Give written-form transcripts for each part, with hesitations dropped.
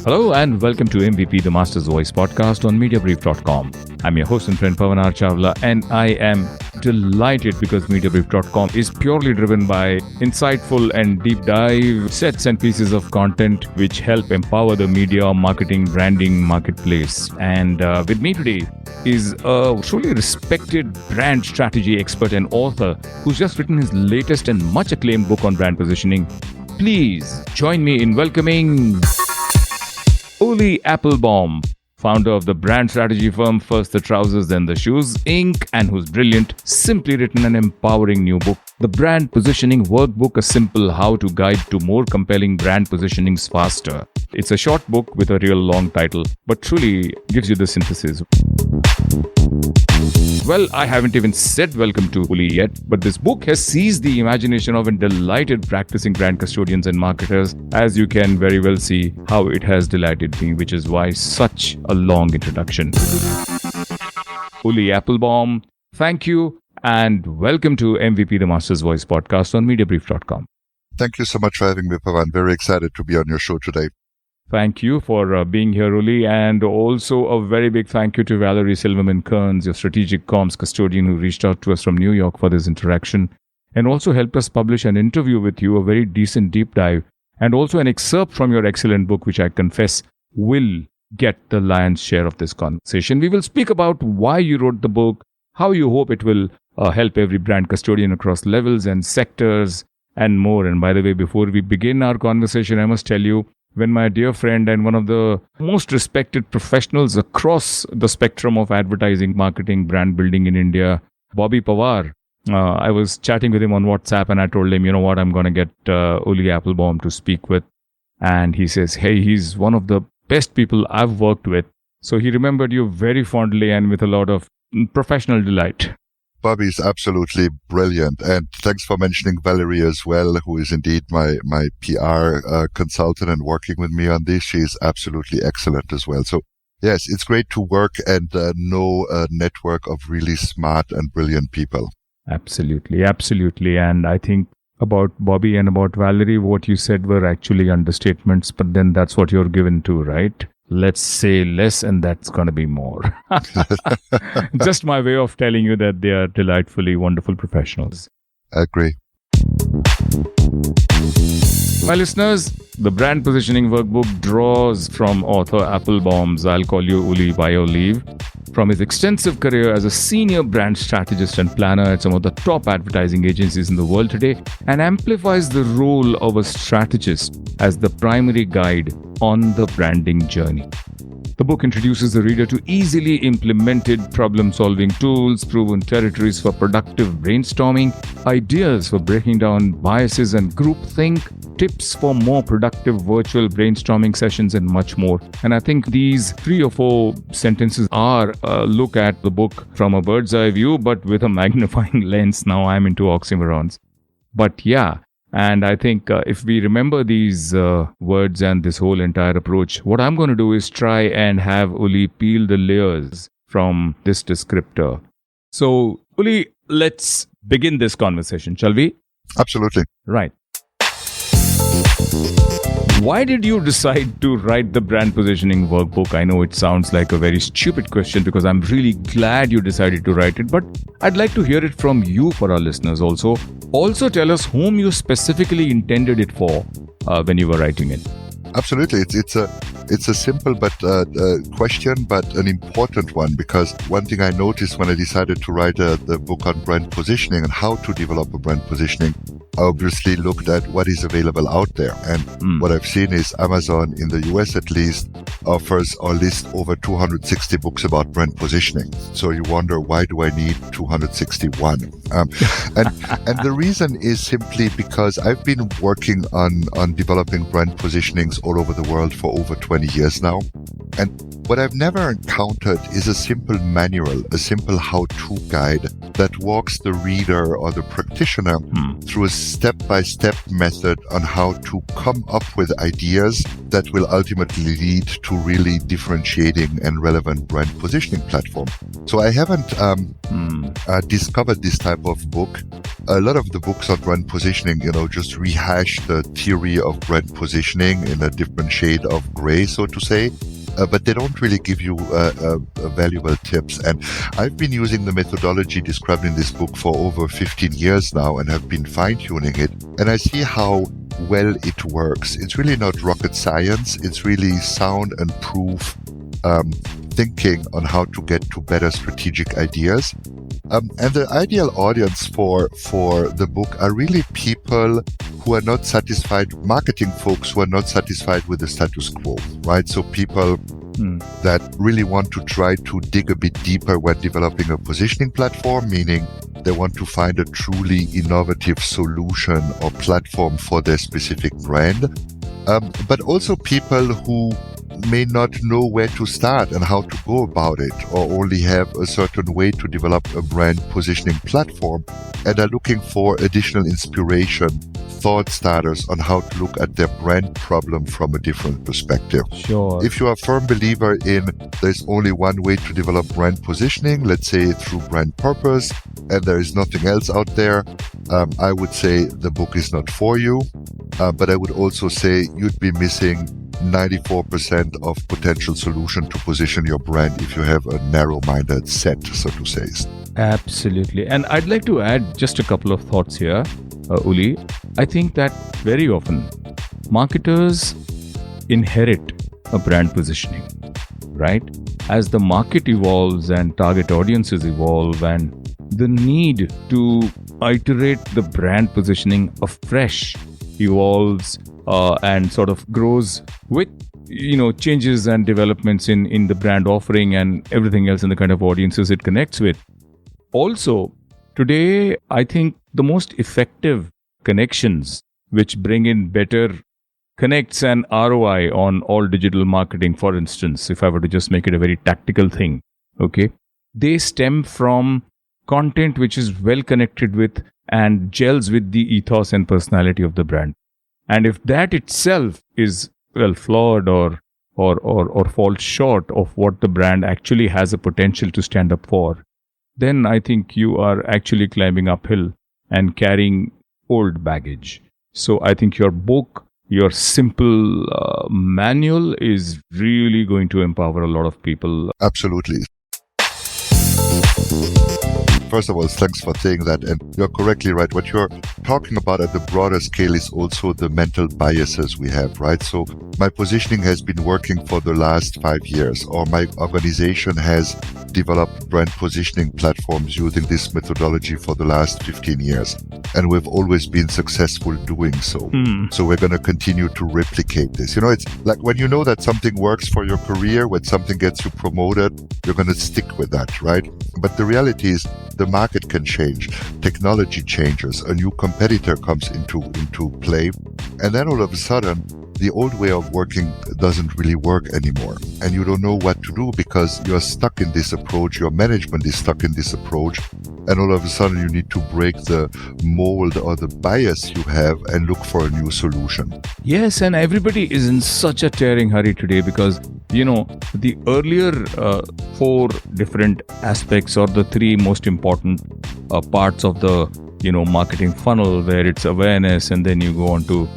Hello and welcome to MVP, the Master's Voice podcast on Mediabrief.com. I'm your host and friend Pavan Chawla, and I am delighted because Mediabrief.com is purely driven by insightful and deep dive sets and pieces of content which help empower the media, marketing, branding, marketplace. And with me today is a truly respected brand strategy expert and author who's just written his latest and much acclaimed book on brand positioning. Please join me in welcoming Ulli Appelbaum, founder of the brand strategy firm First the Trousers Then the Shoes, Inc., and whose brilliant, simply written and empowering new book, The Brand Positioning Workbook, a simple how-to guide to more compelling brand positionings faster. It's a short book with a real long title, but truly gives you the synthesis. Well, I haven't even said welcome to Ulli yet, but this book has seized the imagination of and delighted practicing brand custodians and marketers, as you can very well see how it has delighted me, which is why such a long introduction. Ulli Appelbaum, thank you and welcome to MVP, the Master's Voice podcast on Mediabrief.com. Thank you so much for having me, Pavan. Very excited to be on your show today. Thank you for being here, Ulli, and also a very big thank you to Valerie Silverman-Kearns, your strategic comms custodian who reached out to us from New York for this interaction and also helped us publish an interview with you, a very decent deep dive, and also an excerpt from your excellent book, which I confess will get the lion's share of this conversation. We will speak about why you wrote the book, how you hope it will help every brand custodian across levels and sectors and more. And by the way, before we begin our conversation, I must tell you, when my dear friend and one of the most respected professionals across the spectrum of advertising, marketing, brand building in India, Bobby Pavar, I was chatting with him on WhatsApp and I told him, you know what, I'm going to get Ulli Appelbaum to speak with. And he says, hey, he's one of the best people I've worked with. So he remembered you very fondly and with a lot of professional delight. Bobby is absolutely brilliant. And thanks for mentioning Valerie as well, who is indeed my PR consultant and working with me on this. She is absolutely excellent as well. So yes, it's great to work and know a network of really smart and brilliant people. Absolutely, absolutely. And I think about Bobby and about Valerie, what you said were actually understatements, but then that's what you're given to, right? Let's say less and that's going to be more. Just my way of telling you that they are delightfully wonderful professionals. I agree. My listeners, the Brand Positioning Workbook draws from author Appelbaum's I'll Call You Ulli by Your Leave, from his extensive career as a senior brand strategist and planner at some of the top advertising agencies in the world today, and amplifies the role of a strategist as the primary guide on the branding journey. The book introduces the reader to easily implemented problem-solving tools, proven territories for productive brainstorming, ideas for breaking down biases and groupthink, tips for more productive virtual brainstorming sessions, and much more. And I think these 3 or 4 sentences are a look at the book from a bird's eye view, but with a magnifying lens. Now I'm into oxymorons. But yeah, and I think if we remember these words and this whole entire approach, what I'm going to do is try and have Ulli peel the layers from this descriptor. So, Ulli, let's begin this conversation, shall we? Absolutely. Right. Why did you decide to write the Brand Positioning Workbook? I know it sounds like a very stupid question because I'm really glad you decided to write it, but I'd like to hear it from you for our listeners also. Also tell us whom you specifically intended it for when you were writing it. Absolutely. It's a simple but question, but an important one, because one thing I noticed when I decided to write the book on brand positioning and how to develop a brand positioning, I obviously looked at what is available out there. And what I've seen is Amazon, in the US at least, offers or lists over 260 books about brand positioning. So you wonder, why do I need 261? And the reason is simply because I've been working on developing brand positionings all over the world for over 20 years now. And what I've never encountered is a simple manual, a simple how-to guide that walks the reader or the practitioner through a step-by-step method on how to come up with ideas that will ultimately lead to really differentiating and relevant brand positioning platform. So I haven't discovered this type of book A lot of the books on brand positioning, just rehash the theory of brand positioning in a different shade of gray, so to say. But they don't really give you valuable tips. And I've been using the methodology described in this book for over 15 years now and have been fine-tuning it. And I see how well it works. It's really not rocket science. It's really sound and proof thinking on how to get to better strategic ideas. And the ideal audience for the book are really people who are not satisfied, marketing folks who are not satisfied with the status quo, right? So people that really want to try to dig a bit deeper when developing a positioning platform, meaning they want to find a truly innovative solution or platform for their specific brand. But also people who may not know where to start and how to go about it, or only have a certain way to develop a brand positioning platform and are looking for additional inspiration, thought starters on how to look at their brand problem from a different perspective. Sure. If you are a firm believer in there's only one way to develop brand positioning, let's say through brand purpose, and there is nothing else out there, I would say the book is not for you. But I would also say you'd be missing 94% of potential solution to position your brand if you have a narrow-minded set, so to say. Absolutely. And I'd like to add just a couple of thoughts here, Ulli. I think that very often marketers inherit a brand positioning, right? As the market evolves and target audiences evolve and the need to iterate the brand positioning afresh evolves and sort of grows with changes and developments in the brand offering and everything else in the kind of audiences it connects with. Also, today, I think the most effective connections which bring in better connects and ROI on all digital marketing, for instance, if I were to just make it a very tactical thing, okay, they stem from content which is well connected with and gels with the ethos and personality of the brand. And if that itself is flawed or falls short of what the brand actually has a potential to stand up for, then I think you are actually climbing uphill and carrying old baggage. So I think your book, your simple manual is really going to empower a lot of people. Absolutely. First of all, thanks for saying that. And you're correctly right. What you're talking about at the broader scale is also the mental biases we have, right? So my positioning has been working for the last 5 years, or my organization has developed brand positioning platforms using this methodology for the last 15 years. And we've always been successful doing so. So we're going to continue to replicate this. It's like when you know that something works for your career, when something gets you promoted, you're going to stick with that, right? But the reality is the market can change, technology changes, a new competitor comes into play, and then all of a sudden the old way of working doesn't really work anymore, and you don't know what to do because you're stuck in this approach, your management is stuck in this approach, and all of a sudden you need to break the mold or the bias you have and look for a new solution. Yes, and everybody is in such a tearing hurry today because the earlier 4 different aspects or the 3 most important parts of the marketing funnel, where it's awareness and then you go on to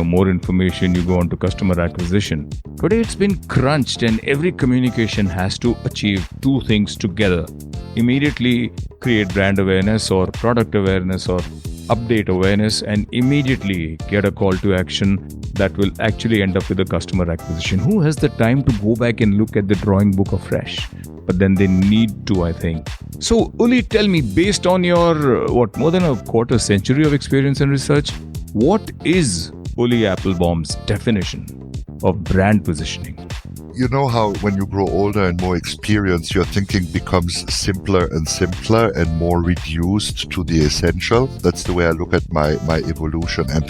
more information, you go on to customer acquisition. Today it's been crunched and every communication has to achieve 2 things together. Immediately create brand awareness or product awareness or update awareness, and immediately get a call to action that will actually end up with a customer acquisition. Who has the time to go back and look at the drawing book afresh? But then they need to, I think. So, Ulli, tell me, based on your, more than a quarter century of experience and research, what is Ulli Appelbaum's definition of brand positioning? You know how when you grow older and more experienced, your thinking becomes simpler and simpler and more reduced to the essential. That's the way I look at my evolution. And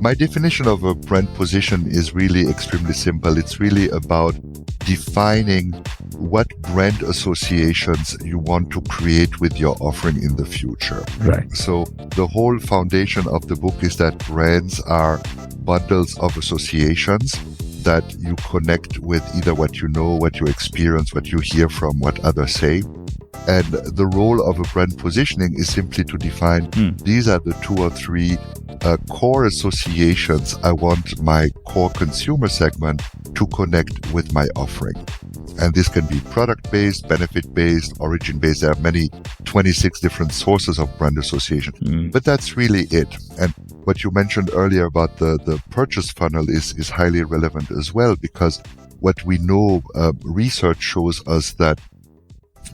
my definition of a brand position is really extremely simple. It's really about defining what brand associations you want to create with your offering in the future. Right. So the whole foundation of the book is that brands are bundles of associations that you connect with either what you know, what you experience, what you hear from what others say. And the role of a brand positioning is simply to define these are the 2 or 3 core associations I want my core consumer segment to connect with my offering. And this can be product-based, benefit-based, origin-based. There are many, 26 different sources of brand association. But that's really it. And what you mentioned earlier about the purchase funnel is highly relevant as well, because what we know, research shows us that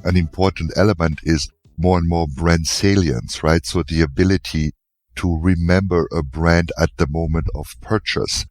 an important element is more and more brand salience, right? So the ability to remember a brand at the moment of purchase.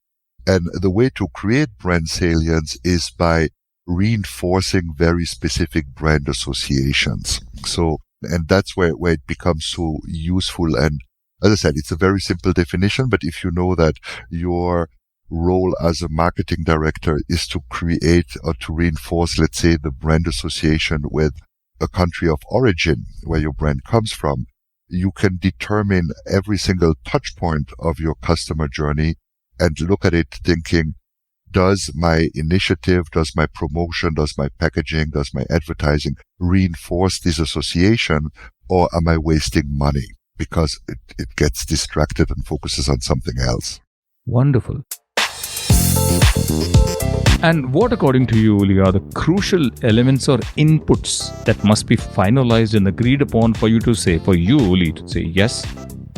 And the way to create brand salience is by reinforcing very specific brand associations. So, and that's where it becomes so useful. And as I said, it's a very simple definition, but if you know that your role as a marketing director is to create or to reinforce, let's say, the brand association with a country of origin where your brand comes from, you can determine every single touch point of your customer journey and look at it thinking, does my initiative, does my promotion, does my packaging, does my advertising reinforce this association, or am I wasting money because it gets distracted and focuses on something else? Wonderful. And what, according to you, Ulli, are the crucial elements or inputs that must be finalized and agreed upon for you, Ulli, to say, yes,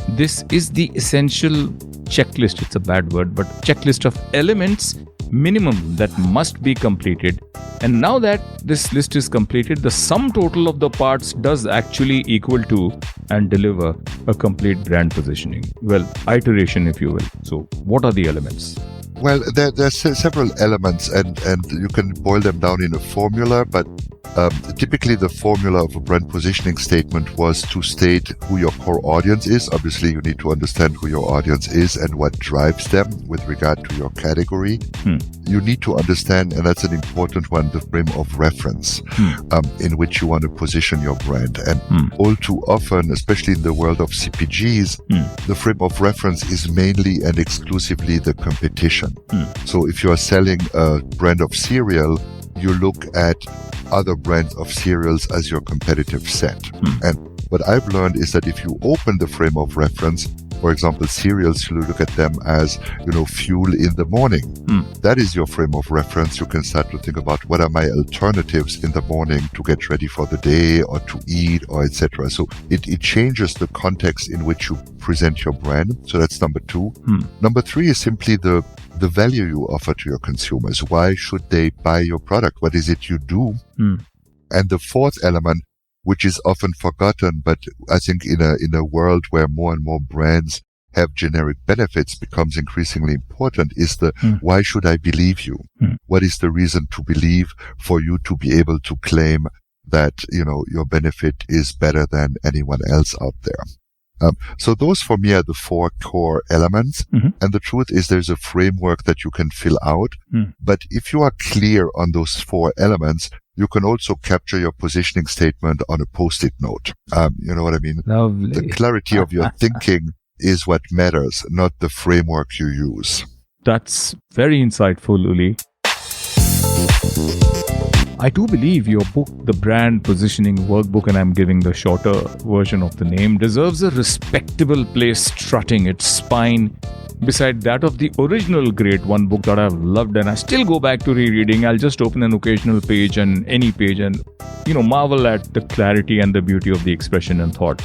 this is the essential checklist. It's a bad word, but checklist of elements minimum that must be completed. And now that this list is completed, the sum total of the parts does actually equal to and deliver a complete brand positioning. Well, iteration, if you will. So what are the elements? Well, there's several elements, and you can boil them down in a formula, but typically the formula of a brand positioning statement was to state who your core audience is. Obviously, you need to understand who your audience is and what drives them with regard to your category. You need to understand, and that's an important one, the frame of reference in which you want to position your brand. And all too often, especially in the world of CPGs, the frame of reference is mainly and exclusively the competition. So if you are selling a brand of cereal, you look at other brands of cereals as your competitive set. And what I've learned is that if you open the frame of reference, for example, cereals, you look at them as, fuel in the morning. That is your frame of reference. You can start to think about what are my alternatives in the morning to get ready for the day or to eat or etc. So it changes the context in which you present your brand. So that's number 2. Number 3 is simply the value you offer to your consumers. Why should they buy your product? What is it you do? And the 4th element, which is often forgotten, but I think in a world where more and more brands have generic benefits becomes increasingly important, is the why should I believe you? What is the reason to believe for you to be able to claim that, your benefit is better than anyone else out there? So those for me are the 4 core elements. And the truth is there's a framework that you can fill out. But if you are clear on those 4 elements, you can also capture your positioning statement on a Post-it note. You know what I mean? Lovely. The clarity of your thinking is what matters, not the framework you use. That's very insightful, Ulli. I do believe your book, The Brand Positioning Workbook, and I'm giving the shorter version of the name, deserves a respectable place strutting its spine beside that of the original Great One book that I've loved and I still go back to rereading. I'll just open an occasional page and any page and, marvel at the clarity and the beauty of the expression and thought,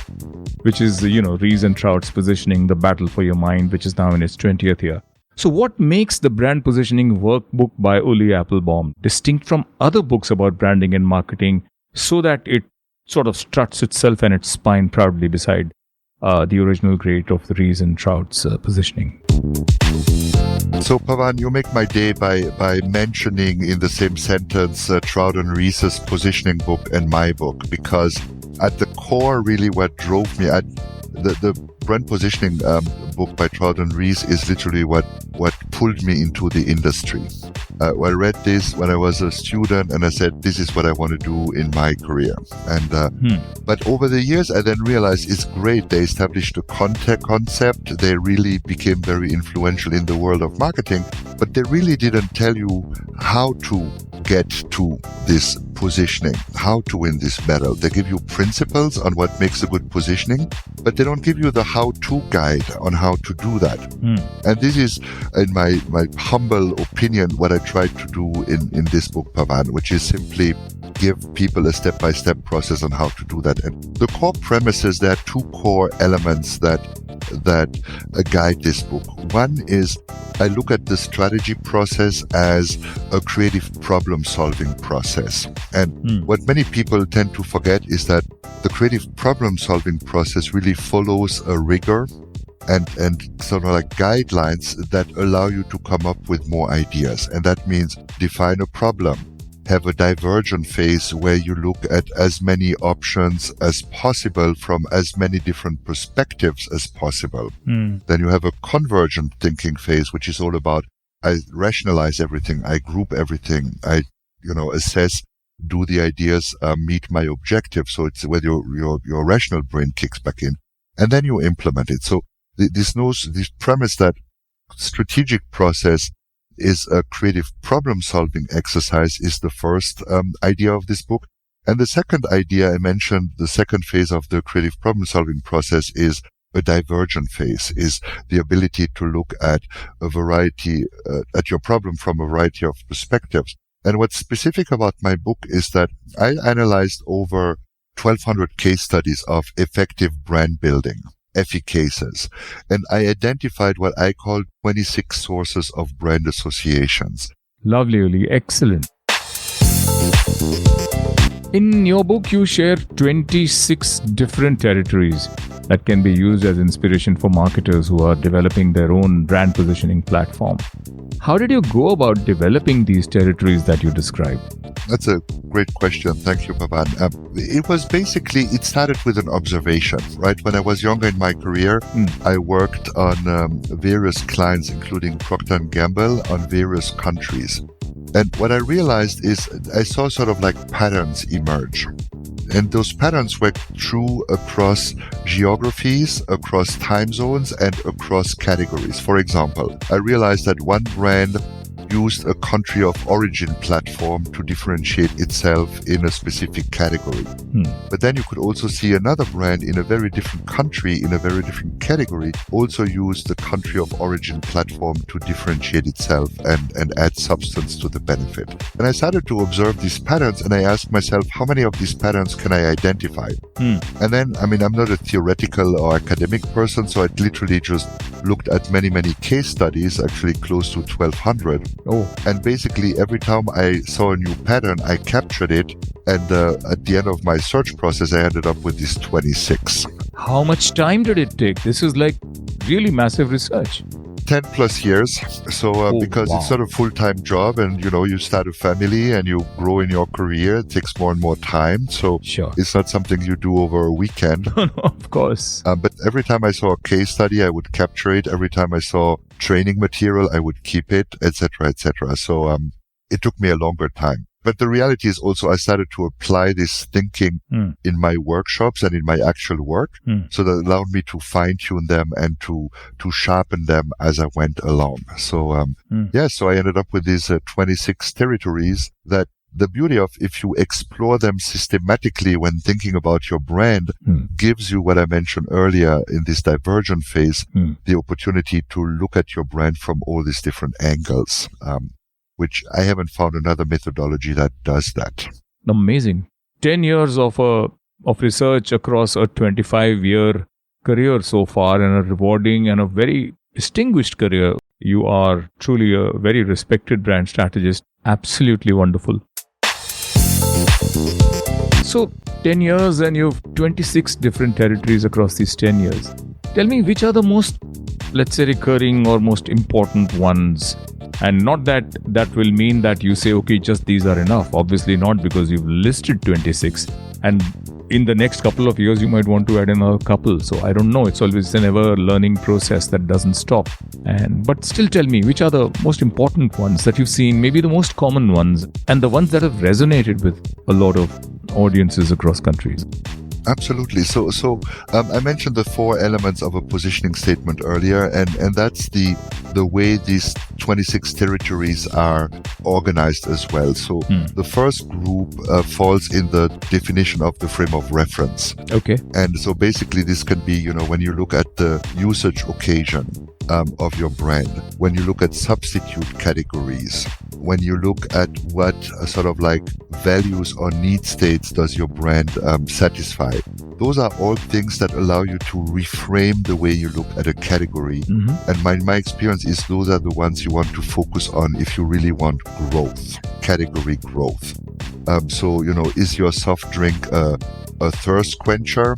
which is, Rees and Trout's Positioning, The Battle for Your Mind, which is now in its 20th year. So what makes the Brand Positioning Workbook by Ulli Appelbaum distinct from other books about branding and marketing so that it sort of struts itself and its spine proudly beside the original great of the Rees and Trout's Positioning? So, Pavan, you make my day by mentioning in the same sentence Trout and Rees's Positioning book and my book, because at the core, really what drove me, the Brand Positioning book by Trout and Rees is literally what pulled me into the industry. I read this when I was a student, and I said, this is what I want to do in my career. And but over the years, I then realized it's great. They established a concept. They really became very influential in the world of marketing, but they really didn't tell you how to get to this positioning, how to win this battle. They give you principles on what makes a good positioning, but they don't give you the how-to guide on how to do that. And this is, in my humble opinion, what I tried to do in this book, Pavan, which is simply give people a step-by-step process on how to do that. And the core premises, there are two core elements that guide this book. One is I look at the strategy process as a creative problem-solving process. And what many people tend to forget is that the creative problem-solving process really follows a rigor and sort of like guidelines that allow you to come up with more ideas. And that means define a problem, have a divergent phase where you look at as many options as possible from as many different perspectives as possible. Then you have a convergent thinking phase, which is all about I rationalize everything, I group everything, I assess, do the ideas meet my objective? So it's where your rational brain kicks back in, and then you implement it. So this premise that strategic process is a creative problem-solving exercise is the first idea of this book. And the second idea I mentioned, the second phase of the creative problem-solving process is a divergent phase, is the ability to look at a variety, at your problem from a variety of perspectives. And what's specific about my book is that I analyzed over 1,200 case studies of effective brand building, efficaces, and I identified what I call 26 sources of brand associations. Lovely, Ulli. Excellent. In your book, you share 26 different territories that can be used as inspiration for marketers who are developing their own brand positioning platform. How did you go about developing these territories that you describe? That's a great question. Thank you, Pavan. It started with an observation, right? When I was younger in my career, I worked on various clients, including Procter & Gamble, on various countries. And what I realized is I saw sort of like patterns emerge. And those patterns were true across geographies, across time zones, and across categories. For example, I realized that one brand used a country of origin platform to differentiate itself in a specific category. But then you could also see another brand in a very different country, in a very different category, also use the country of origin platform to differentiate itself and add substance to the benefit. And I started to observe these patterns, and I asked myself, how many of these patterns can I identify? And then, I'm not a theoretical or academic person, so I literally just looked at many, many case studies, actually close to 1,200. And basically every time I saw a new pattern, I captured it. And at the end of my search process, I ended up with these 26. How much time did it take? This is like really massive research. 10 plus years. So because it's not a full-time job, and you start a family and you grow in your career, it takes more and more time. So It's not something you do over a weekend. No, of course. But every time I saw a case study, I would capture it. Every time I saw training material, I would keep it, etc., etc. So it took me a longer time. But the reality is also I started to apply this thinking in my workshops and in my actual work. So that allowed me to fine-tune them and to sharpen them as I went along. So, so I ended up with these 26 territories that the beauty of, if you explore them systematically when thinking about your brand, gives you what I mentioned earlier in this divergent phase, the opportunity to look at your brand from all these different angles. Which I haven't found another methodology that does that. Amazing. 10 years of research across a 25-year career so far, and a rewarding and a very distinguished career. You are truly a very respected brand strategist. Absolutely wonderful. So 10 years and you've 26 different territories across these 10 years. Tell me, which are the most, let's say, recurring or most important ones? And not that will mean that you say, okay, just these are enough. Obviously not, because you've listed 26. And in the next couple of years, you might want to add another couple. So I don't know. It's always an ever learning process that doesn't stop. But still tell me, which are the most important ones that you've seen, maybe the most common ones, and the ones that have resonated with a lot of audiences across countries? Absolutely. So I mentioned the 4 elements of a positioning statement earlier, and that's the way these 26 territories are organized as well. So the first group falls in the definition of the frame of reference. Okay. And so basically this can be, when you look at the usage occasion of your brand, when you look at substitute categories, when you look at what sort of like values or need states does your brand satisfy. Those are all things that allow you to reframe the way you look at a category. And my experience is those are the ones you want to focus on if you really want growth, category growth. So, is your soft drink a thirst quencher,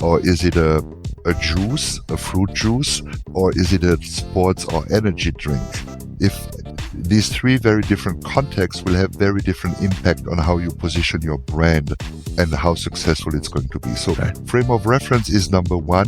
or is it a juice, a fruit juice, or is it a sports or energy drink? If these 3 very different contexts will have very different impact on how you position your brand and how successful it's going to be. So frame of reference is number 1,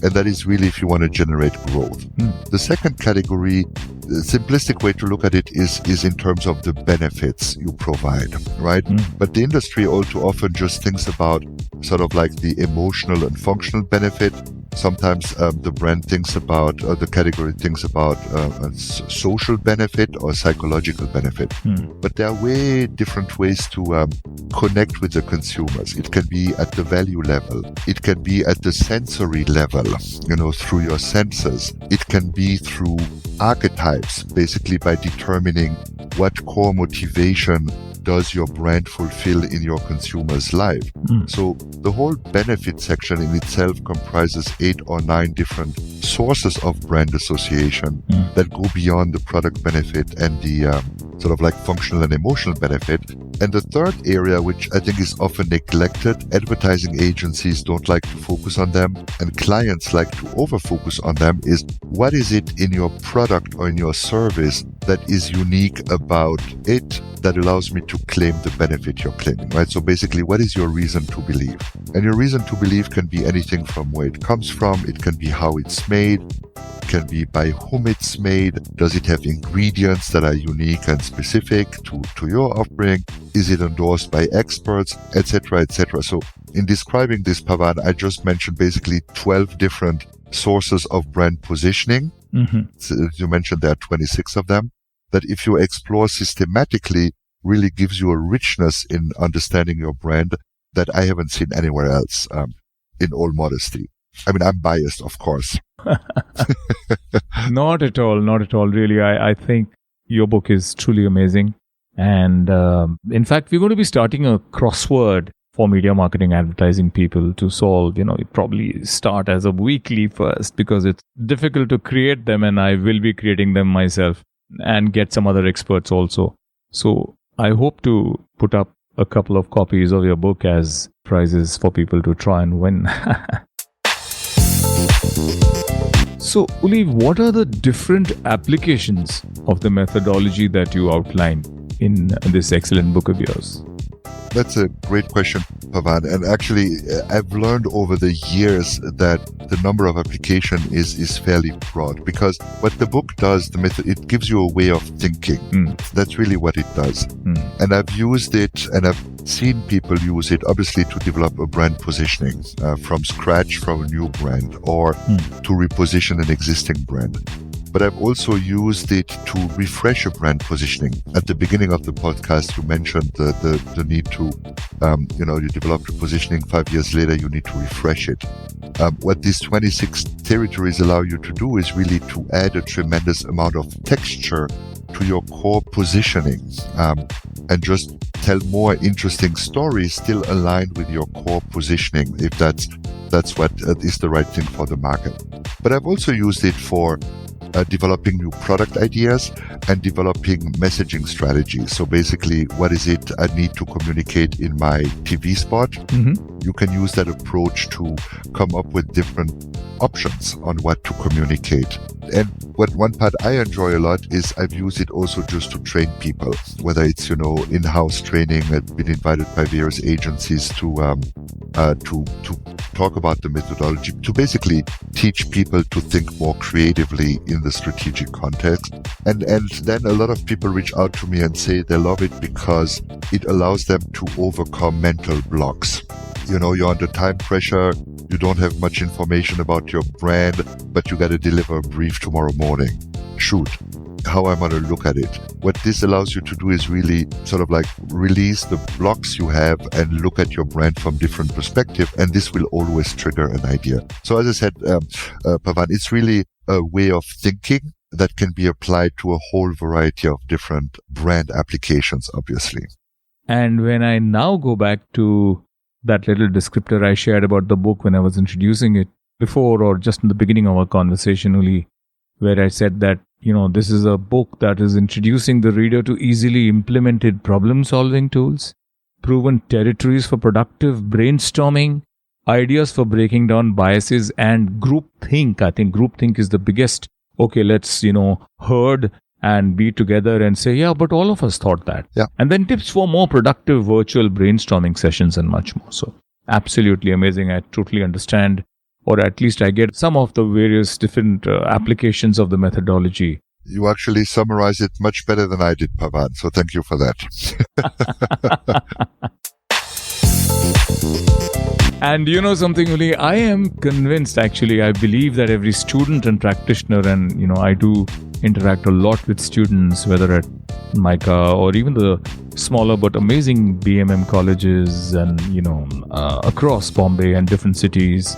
and that is really if you want to generate growth. The second category, the simplistic way to look at it is in terms of the benefits you provide, right? But the industry all too often just thinks about sort of like the emotional and functional benefit. Sometimes the brand thinks about, or the category thinks about a social benefit or psychological benefit. But there are way different ways to connect with the consumers. It can be at the value level. It can be at the sensory level, through your senses. It can be through archetypes, basically by determining what core motivation does your brand fulfill in your consumer's life. So the whole benefit section in itself comprises 8 or 9 different sources of brand association that go beyond the product benefit and the sort of like functional and emotional benefit. And the third area, which I think is often neglected, advertising agencies don't like to focus on them and clients like to over-focus on them, is what is it in your product or in your service that is unique about it that allows me to claim the benefit you're claiming, right? So basically, what is your reason to believe? And your reason to believe can be anything from where it comes from, it can be how it's made, it can be by whom it's made, does it have ingredients that are unique and specific to your offering, is it endorsed by experts, etc., etc. So in describing this, Pavan, I just mentioned basically 12 different sources of brand positioning. So you mentioned there are 26 of them, that if you explore systematically, really gives you a richness in understanding your brand that I haven't seen anywhere else, in all modesty. I mean, I'm biased, of course. Not at all, really. I think your book is truly amazing. And in fact, we're going to be starting a crossword for media marketing advertising people to solve. You probably start as a weekly first because it's difficult to create them, and I will be creating them myself and get some other experts also. So I hope to put up a couple of copies of your book as prizes for people to try and win. So, Ulli, what are the different applications of the methodology that you outlined in this excellent book of yours? That's a great question, Pavan. And actually, I've learned over the years that the number of application is fairly broad, because what the book does, the method, it gives you a way of thinking. That's really what it does. And I've used it, and I've seen people use it, obviously, to develop a brand positioning from scratch, from a new brand, or to reposition an existing brand. But I've also used it to refresh a brand positioning. At the beginning of the podcast, you mentioned the need to, you develop a positioning 5 years later, you need to refresh it. What these 26 territories allow you to do is really to add a tremendous amount of texture to your core positioning, and just tell more interesting stories still aligned with your core positioning, if that's what is the right thing for the market. But I've also used it for developing new product ideas and developing messaging strategies. So basically, what is it I need to communicate in my TV spot? You can use that approach to come up with different options on what to communicate. And one part I enjoy a lot is I've used it also just to train people, whether it's, in-house training. I've been invited by various agencies to talk about the methodology, to basically teach people to think more creatively in the strategic context. And then a lot of people reach out to me and say they love it because it allows them to overcome mental blocks. You're under time pressure, you don't have much information about your brand, but you got to deliver a brief tomorrow morning. Shoot, how am I going to look at it? What this allows you to do is really sort of like release the blocks you have and look at your brand from different perspective, and this will always trigger an idea. So as I said, Pavan, it's really a way of thinking that can be applied to a whole variety of different brand applications, obviously. And when I now go back to that little descriptor I shared about the book when I was introducing it before, or just in the beginning of our conversation, Ulli, where I said that, this is a book that is introducing the reader to easily implemented problem-solving tools, proven territories for productive brainstorming, ideas for breaking down biases, and groupthink. I think groupthink is the biggest. Okay, let's, herd and be together and say, yeah, but all of us thought that. Yeah. And then tips for more productive virtual brainstorming sessions and much more. So absolutely amazing. I totally understand, or at least I get some of the various different applications of the methodology. You actually summarize it much better than I did, Pavan. So thank you for that. And something, Ulli, I am convinced, actually, I believe that every student and practitioner, and, I do interact a lot with students, whether at MICA or even the smaller but amazing BMM colleges and, across Bombay and different cities.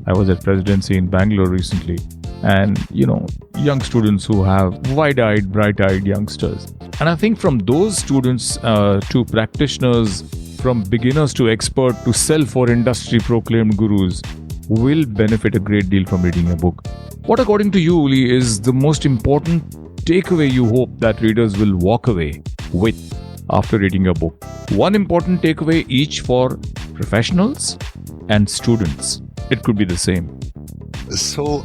I was at Presidency in Bangalore recently. And, young students who have wide-eyed, bright-eyed youngsters. And I think from those students to practitioners, from beginners to expert to self or industry proclaimed gurus, will benefit a great deal from reading a book. What, according to you, Ulli, is the most important takeaway you hope that readers will walk away with after reading a book? One important takeaway each for professionals and students. It could be the same. So,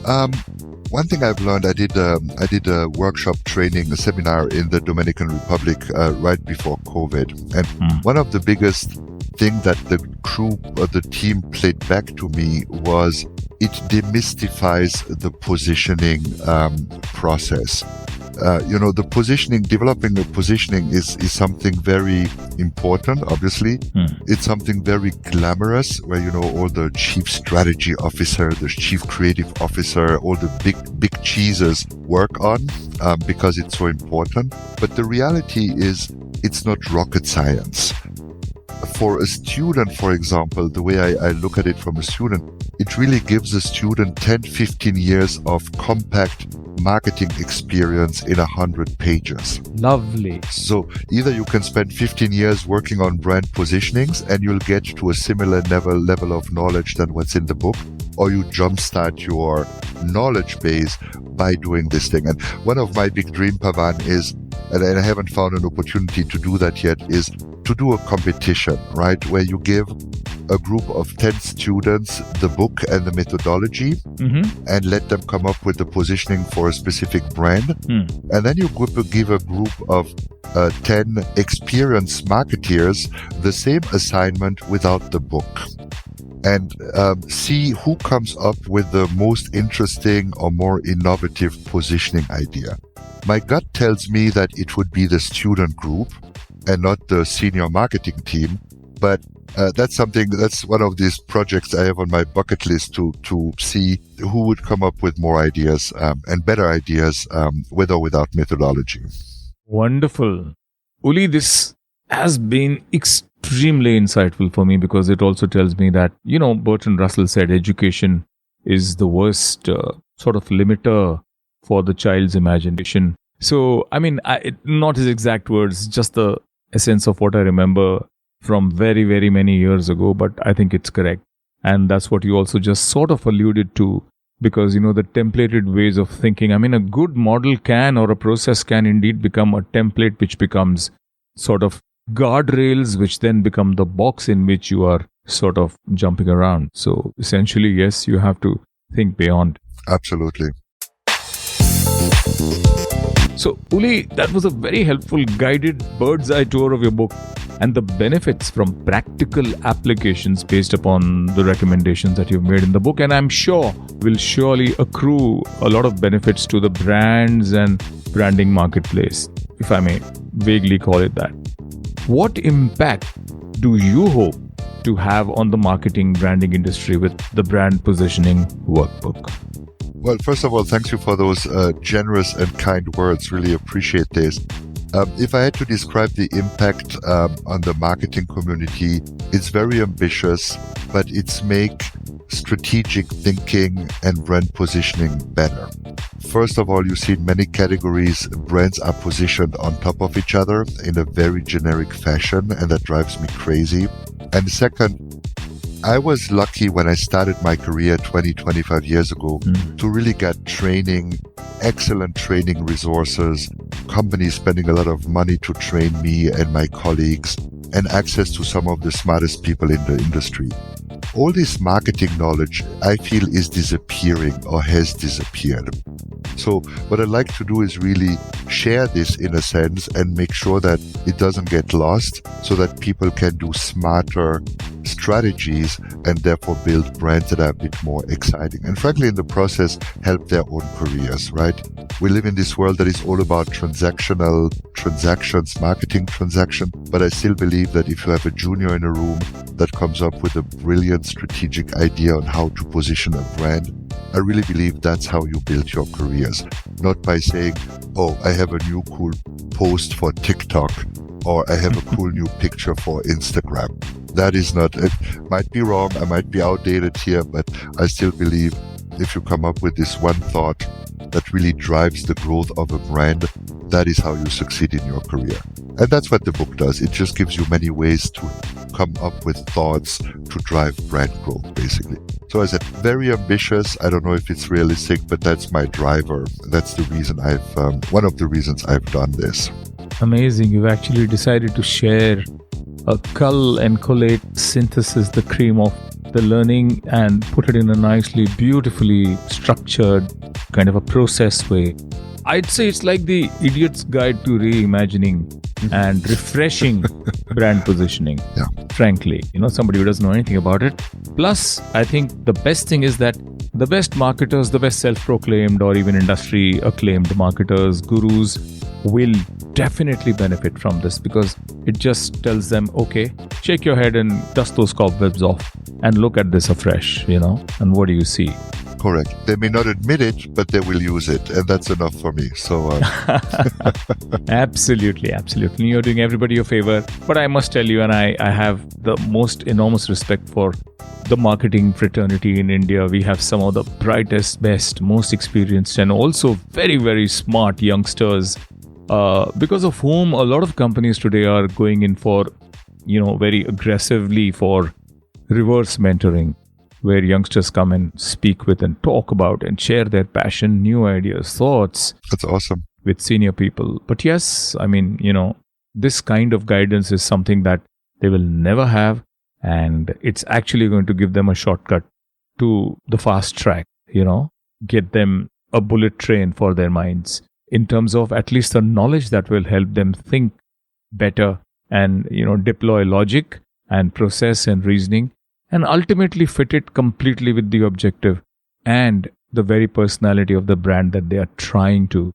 one thing I've learned, I did a workshop training, a seminar in the Dominican Republic right before COVID. And one of the biggest things that the crew or the team played back to me was it demystifies the positioning process. The positioning, developing the positioning is something very important, obviously. It's something very glamorous where, all the chief strategy officer, the chief creative officer, all the big cheeses work on because it's so important. But the reality is it's not rocket science. For a student, for example, the way I look at it from a student, it really gives a student 10, 15 years of compact marketing experience in 100 pages. Lovely. So either you can spend 15 years working on brand positionings and you'll get to a similar level of knowledge than what's in the book, or you jumpstart your knowledge base by doing this thing. And one of my big dream, Pavan, is, and I haven't found an opportunity to do that yet, is to do a competition, right? Where you give a group of 10 students the book and the methodology and let them come up with the positioning for a specific brand. And then you give a group of 10 experienced marketeers the same assignment without the book. And see who comes up with the most interesting or more innovative positioning idea. My gut tells me that it would be the student group and not the senior marketing team. But that's one of these projects I have on my bucket list to see who would come up with more ideas and better ideas with or without methodology. Wonderful. Ulli, this has been extremely insightful for me because it also tells me that, Bertrand Russell said education is the worst sort of limiter for the child's imagination. So, not his exact words, just the essence of what I remember from very, very many years ago, but I think it's correct. And that's what you also just sort of alluded to because, the templated ways of thinking. I mean, a good model can, or a process can indeed become a template, which becomes sort of guardrails, which then become the box in which you are sort of jumping around. So essentially, yes, you have to think beyond. Absolutely. So, Ulli, that was a very helpful guided bird's eye tour of your book and the benefits from practical applications based upon the recommendations that you've made in the book. And I'm sure will surely accrue a lot of benefits to the brands and branding marketplace, if I may vaguely call it that. What impact do you hope to have on the marketing branding industry with the Brand Positioning Workbook? Well, first of all, thank you for those generous and kind words. Really appreciate this. If I had to describe the impact on the marketing community, it's very ambitious, but it's make strategic thinking and brand positioning better. First of all, you see in many categories, brands are positioned on top of each other in a very generic fashion, and that drives me crazy. And second, I was lucky when I started my career 25 years ago to really get training, excellent training resources, companies spending a lot of money to train me and my colleagues, and access to some of the smartest people in the industry. All this marketing knowledge, I feel, is disappearing or has disappeared. So what I'd like to do is really share this in a sense and make sure that it doesn't get lost so that people can do smarter strategies and therefore build brands that are a bit more exciting. And frankly, in the process, help their own careers, right? We live in this world that is all about transactions, marketing transaction. But I still believe that if you have a junior in a room that comes up with a brilliant strategic idea on how to position a brand, I really believe that's how you build your careers. Not by saying, oh, I have a new cool post for TikTok, or I have a cool new picture for Instagram. That is not, it might be wrong, I might be outdated here, but I still believe if you come up with this one thought that really drives the growth of a brand, that is how you succeed in your career. And that's what the book does. It just gives you many ways to come up with thoughts to drive brand growth, basically. So I said, very ambitious. I don't know if it's realistic, but that's my driver. That's the reason one of the reasons I've done this. Amazing. You've actually decided to share a cull and collate synthesis, the cream of the learning, and put it in a nicely, beautifully structured kind of a process way. I'd say it's like the idiot's guide to reimagining and refreshing brand positioning. Yeah. Frankly, somebody who doesn't know anything about it. Plus, I think the best thing is that the best marketers, the best self-proclaimed or even industry acclaimed marketers, gurus will definitely benefit from this, because it just tells them, okay, shake your head and dust those cobwebs off and look at this afresh, and what do you see? Correct. They may not admit it, but they will use it, and that's enough for me. So, Absolutely. You're doing everybody a favor. But I must tell you, and I have the most enormous respect for the marketing fraternity in India. We have some of the brightest, best, most experienced, and also very, very smart youngsters, because of whom a lot of companies today are going in for, very aggressively for reverse mentoring, where youngsters come and speak with and talk about and share their passion, new ideas, thoughts. That's awesome. With senior people. But yes, this kind of guidance is something that they will never have, and it's actually going to give them a shortcut to the fast track, get them a bullet train for their minds in terms of at least the knowledge that will help them think better and, deploy logic and process and reasoning, and ultimately fit it completely with the objective and the very personality of the brand that they are trying to,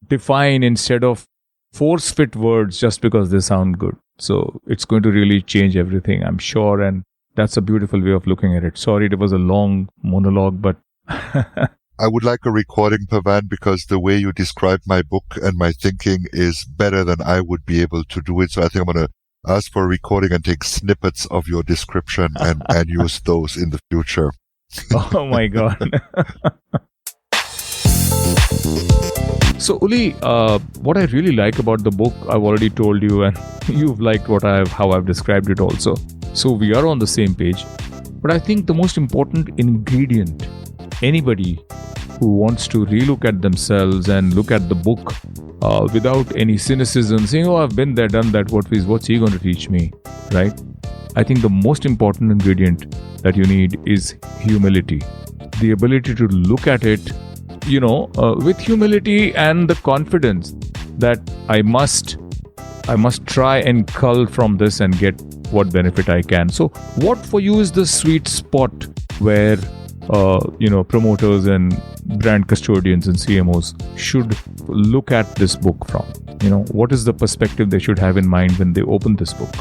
define, instead of force fit words just because they sound good. So it's going to really change everything, I'm sure. And that's a beautiful way of looking at it. Sorry, it was a long monologue, but I would like a recording, Pavan, because the way you describe my book and my thinking is better than I would be able to do it. So I think I'm going to ask for a recording and take snippets of your description and use those in the future. Oh my God. So Ulli, what I really like about the book, I've already told you, and you've liked how I've described it also. So we are on the same page. But I think the most important ingredient anybody who wants to relook at themselves and look at the book without any cynicism, saying, "Oh, I've been there, done that. What's he going to teach me?" Right? I think the most important ingredient that you need is humility. The ability to look at it, with humility and the confidence that I must try and cull from this and get what benefit I can. So what for you is the sweet spot where promoters and brand custodians and CMOs should look at this book from? What is the perspective they should have in mind when they open this book?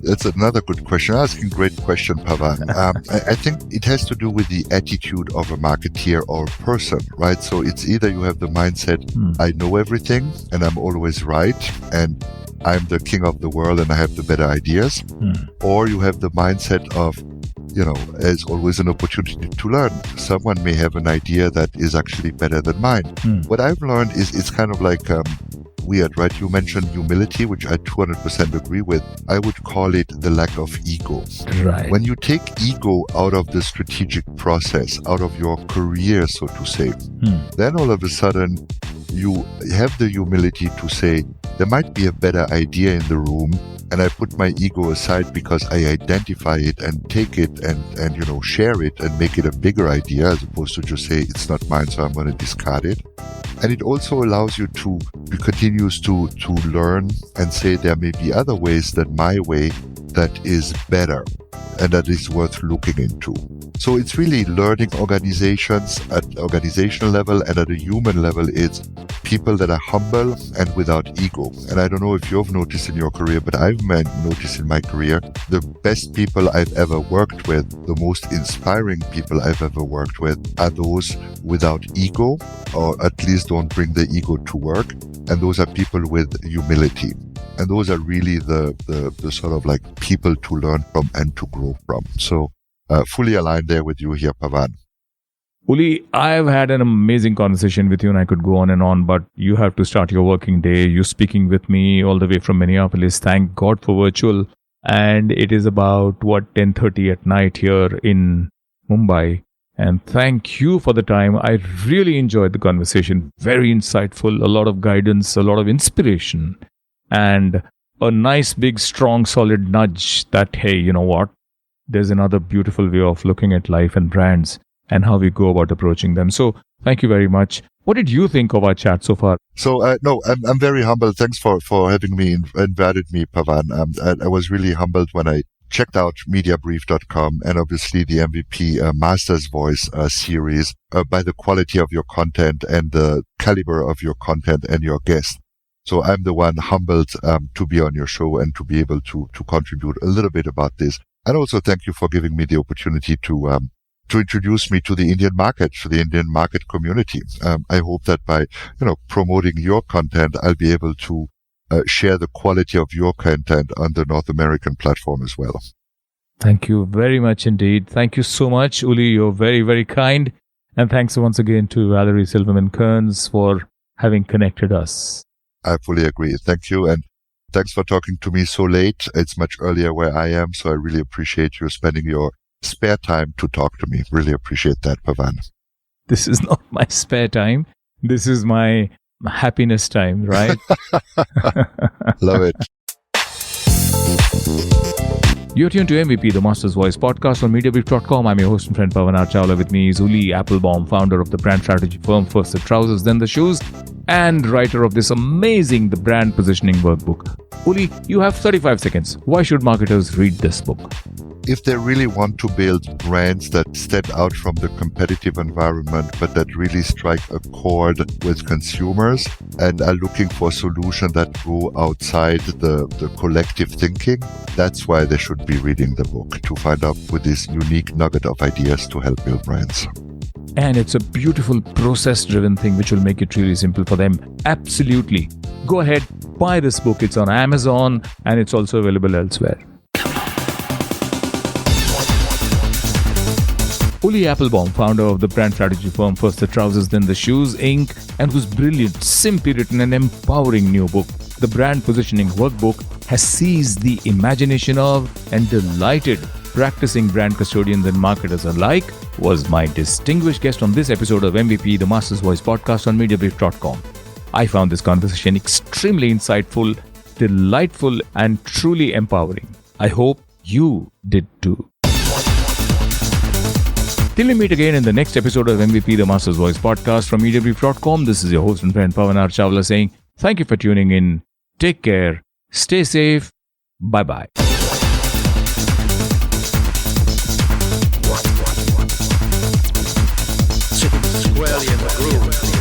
That's another good question. Asking great question, Pavan. I think it has to do with the attitude of a marketeer or person, right? So it's either you have the mindset, I know everything and I'm always right and I'm the king of the world and I have the better ideas, or you have the mindset of, there's always an opportunity to learn. Someone may have an idea that is actually better than mine. What I've learned is it's kind of like weird, right? You mentioned humility, which I 200% agree with. I would call it the lack of ego. Right. When you take ego out of the strategic process, out of your career, so to say, then all of a sudden you have the humility to say, there might be a better idea in the room, and I put my ego aside because I identify it and take it and share it and make it a bigger idea, as opposed to just say it's not mine, so I'm going to discard it. And it also allows you to continues to learn and say there may be other ways than my way that is better and that is worth looking into. So it's really learning organizations at organizational level, and at a human level, it's people that are humble and without ego. And I don't know if you've noticed in your career, but I've noticed in my career, the best people I've ever worked with, the most inspiring people I've ever worked with, are those without ego, or at least don't bring the ego to work. And those are people with humility. And those are really the sort of like people to learn from and to grow from. So fully aligned there with you here, Pavan. Ulli, I've had an amazing conversation with you and I could go on, but you have to start your working day. You're speaking with me all the way from Minneapolis. Thank God for virtual. And it is about, 10:30 at night here in Mumbai. And thank you for the time. I really enjoyed the conversation. Very insightful, a lot of guidance, a lot of inspiration, and a nice, big, strong, solid nudge that, hey, you know what? There's another beautiful way of looking at life and brands and how we go about approaching them. So thank you very much. What did you think of our chat so far? So, I'm very humbled. Thanks for having me, invited me, Pavan. I was really humbled when I checked out Mediabrief.com and obviously the MVP Master's Voice series by the quality of your content and the caliber of your content and your guests. So I'm the one humbled to be on your show and to be able to contribute a little bit about this. And also thank you for giving me the opportunity to introduce me to the Indian market, to the Indian market community. I hope that by, promoting your content, I'll be able to share the quality of your content on the North American platform as well. Thank you very much indeed. Thank you so much, Ulli. You're very, very kind. And thanks once again to Valerie Silverman-Kearns for having connected us. I fully agree. Thank you. And thanks for talking to me so late. It's much earlier where I am. So I really appreciate you spending your spare time to talk to me. Really appreciate that, Pavan. This is not my spare time. This is my happiness time, right? Love it. You're tuned to MVP, the Master's Voice podcast on Mediabrief.com. I'm your host and friend Pavan Chawla. With me is Ulli Appelbaum, founder of the brand strategy firm First the Trousers, Then the Shoes, and writer of this amazing The Brand Positioning Workbook. Ulli, you have 35 seconds. Why should marketers read this book? If they really want to build brands that stand out from the competitive environment, but that really strike a chord with consumers and are looking for solutions that go outside the collective thinking, that's why they should be reading the book, to find out with this unique nugget of ideas to help build brands. And it's a beautiful process-driven thing which will make it really simple for them. Absolutely. Go ahead, buy this book. It's on Amazon and it's also available elsewhere. Ulli Appelbaum, founder of the brand strategy firm First the Trousers, Then the Shoes, Inc., and whose brilliant, simply written and empowering new book, The Brand Positioning Workbook, has seized the imagination of and delighted practicing brand custodians and marketers alike, was my distinguished guest on this episode of MVP, the Master's Voice podcast on Mediabrief.com. I found this conversation extremely insightful, delightful, and truly empowering. I hope you did too. Till we meet again in the next episode of MVP, the Master's Voice podcast from Mediabrief.com, this is your host and friend Pavan Chawla saying thank you for tuning in. Take care. Stay safe. Bye-bye. Sitting squarely in the groove.